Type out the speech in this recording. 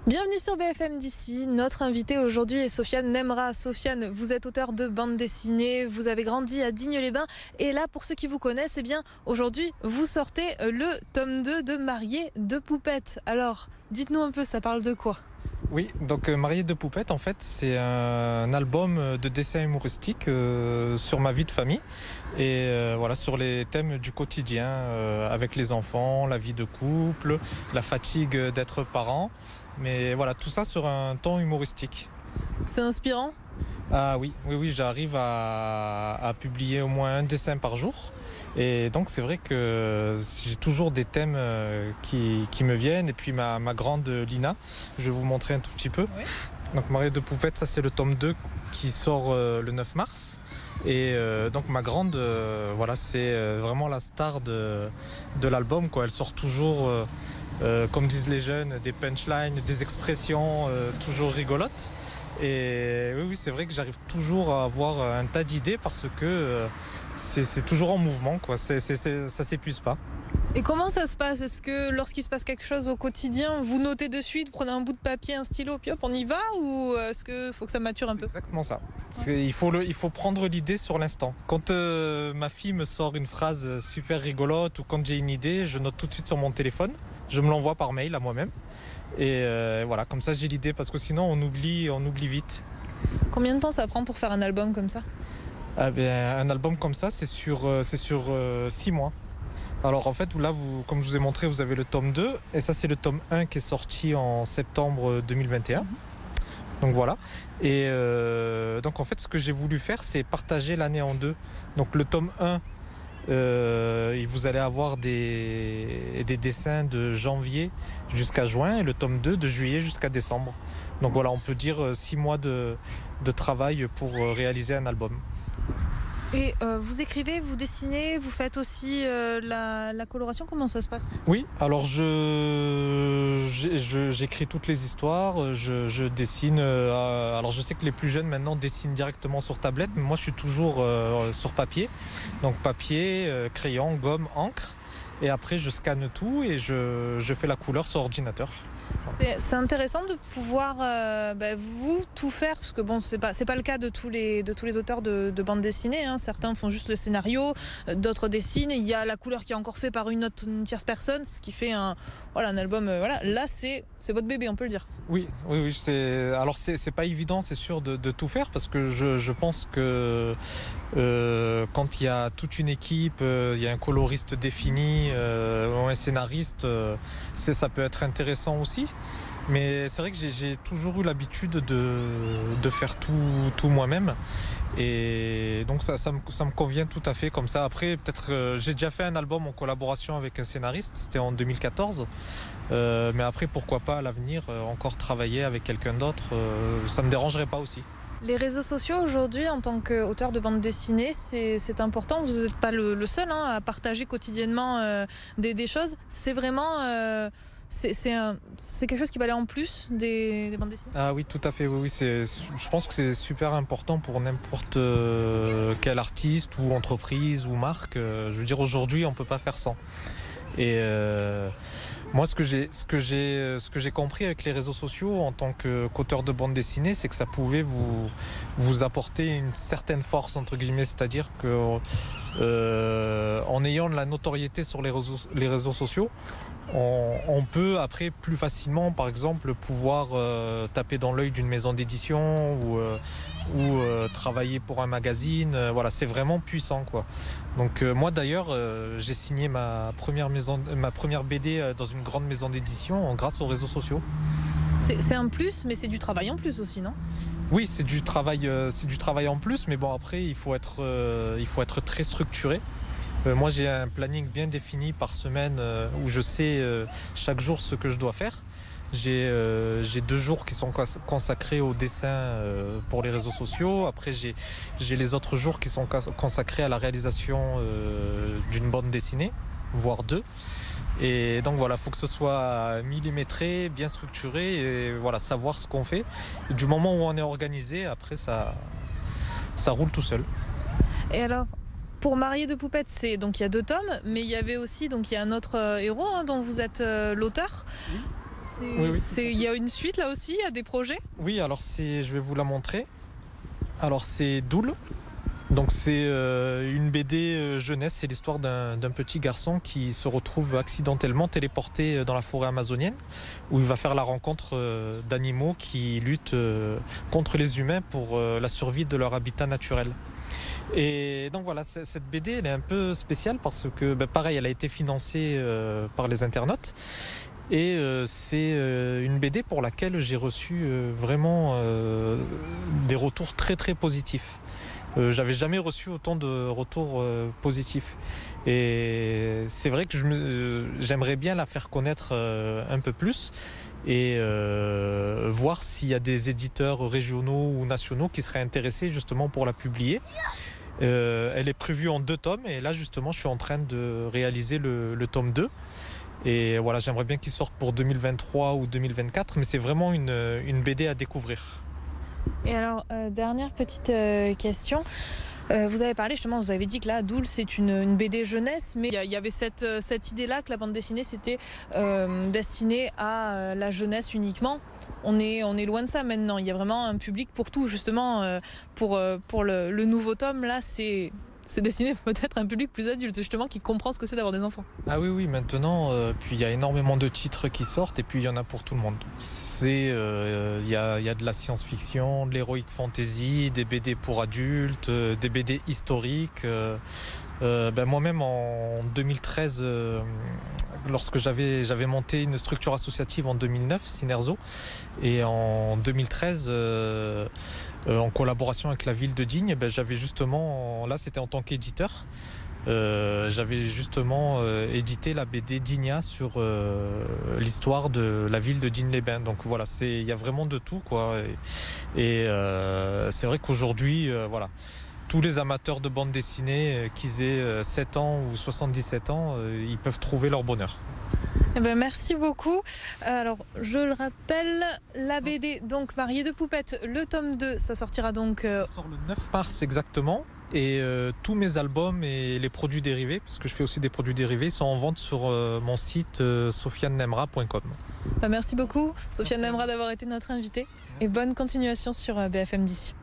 Bienvenue sur BFM d'ici. Notre invitée aujourd'hui est Sofiane Nemra. Sofiane, vous êtes auteur de bande dessinée, vous avez grandi à Digne-les-Bains et là, pour ceux qui vous connaissent, eh bien, aujourd'hui, vous sortez le tome 2 de Marié de Poupettes. Alors, dites-nous un peu, ça parle de quoi ? Oui, donc Marié de Poupettes, en fait, c'est un album de dessins humoristiques sur ma vie de famille et voilà, sur les thèmes du quotidien avec les enfants, la vie de couple, la fatigue d'être parent, mais voilà, tout ça sur un ton humoristique. C'est inspirant ? Ah oui, j'arrive à publier au moins un dessin par jour. Et donc c'est vrai que j'ai toujours des thèmes qui me viennent. Et puis ma grande Lina, je vais vous montrer un tout petit peu. Oui. Donc Marié de Poupettes, ça c'est le tome 2 qui sort le 9 mars. Et donc ma grande, voilà, c'est vraiment la star de l'album, quoi. Elle sort toujours, comme disent les jeunes, des punchlines, des expressions toujours rigolotes. Et oui, c'est vrai que j'arrive toujours à avoir un tas d'idées parce que c'est toujours en mouvement, quoi. Ça s'épuise pas. Et comment ça se passe ? Est-ce que lorsqu'il se passe quelque chose au quotidien, vous notez de suite, prenez un bout de papier, un stylo, puis hop, on y va ? Ou est-ce qu'il faut que ça mature un peu ? Exactement ça. Il faut prendre l'idée sur l'instant. Quand ma fille me sort une phrase super rigolote ou quand j'ai une idée, je note tout de suite sur mon téléphone. Je me l'envoie par mail à moi-même. Et voilà, comme ça j'ai l'idée parce que sinon on oublie vite. Combien de temps ça prend pour faire un album comme ça ? Un album comme ça, c'est sur 6 mois. Alors en fait, là, comme je vous ai montré, vous avez le tome 2 et ça c'est le tome 1 qui est sorti en septembre 2021. Donc voilà. Et donc en fait, ce que j'ai voulu faire, c'est partager l'année en deux. Donc le tome 1, vous allez avoir des dessins de janvier jusqu'à juin et le tome 2 de juillet jusqu'à décembre. Donc voilà, on peut dire 6 mois de travail pour réaliser un album. Et vous écrivez, vous dessinez, vous faites aussi la coloration, comment ça se passe ? Oui, alors j'écris toutes les histoires, je dessine. Alors je sais que les plus jeunes maintenant dessinent directement sur tablette, mais moi je suis toujours sur papier. Donc papier, crayon, gomme, encre. Et après je scanne tout et je fais la couleur sur ordinateur. C'est intéressant de pouvoir vous tout faire, parce que bon, c'est pas le cas de tous les auteurs de bande dessinée, hein. Certains font juste le scénario, d'autres dessinent, il y a la couleur qui est encore faite par une tierce personne, ce qui fait un album. Là c'est votre bébé, on peut le dire. Oui, c'est pas évident, c'est sûr, de tout faire, parce que je pense que quand il y a toute une équipe, il y a un coloriste défini ou un scénariste, ça peut être intéressant aussi. Mais c'est vrai que j'ai toujours eu l'habitude de faire tout moi-même. Et donc ça me convient tout à fait comme ça. Après, peut-être j'ai déjà fait un album en collaboration avec un scénariste, c'était en 2014. Mais après, pourquoi pas à l'avenir encore travailler avec quelqu'un d'autre, ça me dérangerait pas aussi. Les réseaux sociaux aujourd'hui, en tant qu'auteur de bande dessinée, c'est important. Vous n'êtes pas le seul à partager quotidiennement des choses. C'est vraiment... C'est quelque chose qui va aller en plus des bandes dessinées ? Ah oui, tout à fait. Oui, je pense que c'est super important pour n'importe quel artiste ou entreprise ou marque. Je veux dire, aujourd'hui, on ne peut pas faire sans. Et moi, ce que j'ai compris avec les réseaux sociaux en tant qu'auteur de bande dessinée, c'est que ça pouvait vous apporter une certaine force, entre guillemets. C'est-à-dire que en ayant de la notoriété sur les réseaux sociaux, on peut après plus facilement, par exemple, pouvoir taper dans l'œil d'une maison d'édition ou travailler pour un magazine. Voilà, c'est vraiment puissant, quoi. Donc moi d'ailleurs, j'ai signé ma première BD dans une grande maison d'édition grâce aux réseaux sociaux. C'est un plus, mais c'est du travail en plus aussi, non ? Oui, c'est du travail en plus, mais bon, après il faut être très structuré. Moi j'ai un planning bien défini par semaine où je sais chaque jour ce que je dois faire. J'ai 2 jours qui sont consacrés au dessin pour les réseaux sociaux. Après j'ai les autres jours qui sont consacrés à la réalisation d'une bande dessinée, voire 2. Et donc voilà, il faut que ce soit millimétré, bien structuré et voilà, savoir ce qu'on fait. Et du moment où on est organisé, après ça roule tout seul. Et alors, pour Marié de Poupettes, donc il y a 2 tomes, mais il y avait aussi il y a un autre héros dont vous êtes l'auteur. Oui, oui. Il y a une suite là aussi, il y a des projets? Oui, alors je vais vous la montrer. Alors c'est Doul. Donc c'est une BD jeunesse, c'est l'histoire d'un petit garçon qui se retrouve accidentellement téléporté dans la forêt amazonienne où il va faire la rencontre d'animaux qui luttent contre les humains pour la survie de leur habitat naturel. Et donc voilà, cette BD elle est un peu spéciale parce que pareil, elle a été financée par les internautes. Et c'est une BD pour laquelle j'ai reçu vraiment des retours très très positifs. J'avais jamais reçu autant de retours positifs. Et c'est vrai que j'aimerais bien la faire connaître un peu plus et voir s'il y a des éditeurs régionaux ou nationaux qui seraient intéressés justement pour la publier. Elle est prévue en 2 tomes et là justement je suis en train de réaliser le tome 2. Et voilà, j'aimerais bien qu'il sorte pour 2023 ou 2024, mais c'est vraiment une BD à découvrir. Et alors, dernière petite question. Vous avez parlé justement, vous avez dit que là, Doul, c'est une BD jeunesse, mais il y avait cette idée-là que la bande dessinée, c'était destiné à la jeunesse uniquement. On est loin de ça maintenant. Il y a vraiment un public pour tout, justement. Pour le nouveau tome, là, c'est destiné peut-être à un public plus adulte, justement, qui comprend ce que c'est d'avoir des enfants. Ah oui, maintenant, puis il y a énormément de titres qui sortent et puis il y en a pour tout le monde. Il y a de la science-fiction, de l'heroic fantasy, des BD pour adultes, des BD historiques. Moi-même en 2013, lorsque j'avais monté une structure associative en 2009, Synerzo, et en 2013, en collaboration avec la ville de Digne, j'avais justement, là c'était en tant qu'éditeur, j'avais justement édité la BD Digna sur l'histoire de la ville de Digne-les-Bains. Donc voilà, il y a vraiment de tout, quoi. Et c'est vrai qu'aujourd'hui, voilà, tous les amateurs de bande dessinée, qu'ils aient 7 ans ou 77 ans, ils peuvent trouver leur bonheur. Eh ben, merci beaucoup. Alors, je le rappelle, la BD, donc Mariée de Poupette, le tome 2, ça sortira donc... Ça sort le 9 mars exactement. Et tous mes albums et les produits dérivés, parce que je fais aussi des produits dérivés, sont en vente sur mon site sofianemra.com. Merci beaucoup, Sofiane Nemra, d'avoir été notre invitée. Et bonne continuation sur BFM d'ici.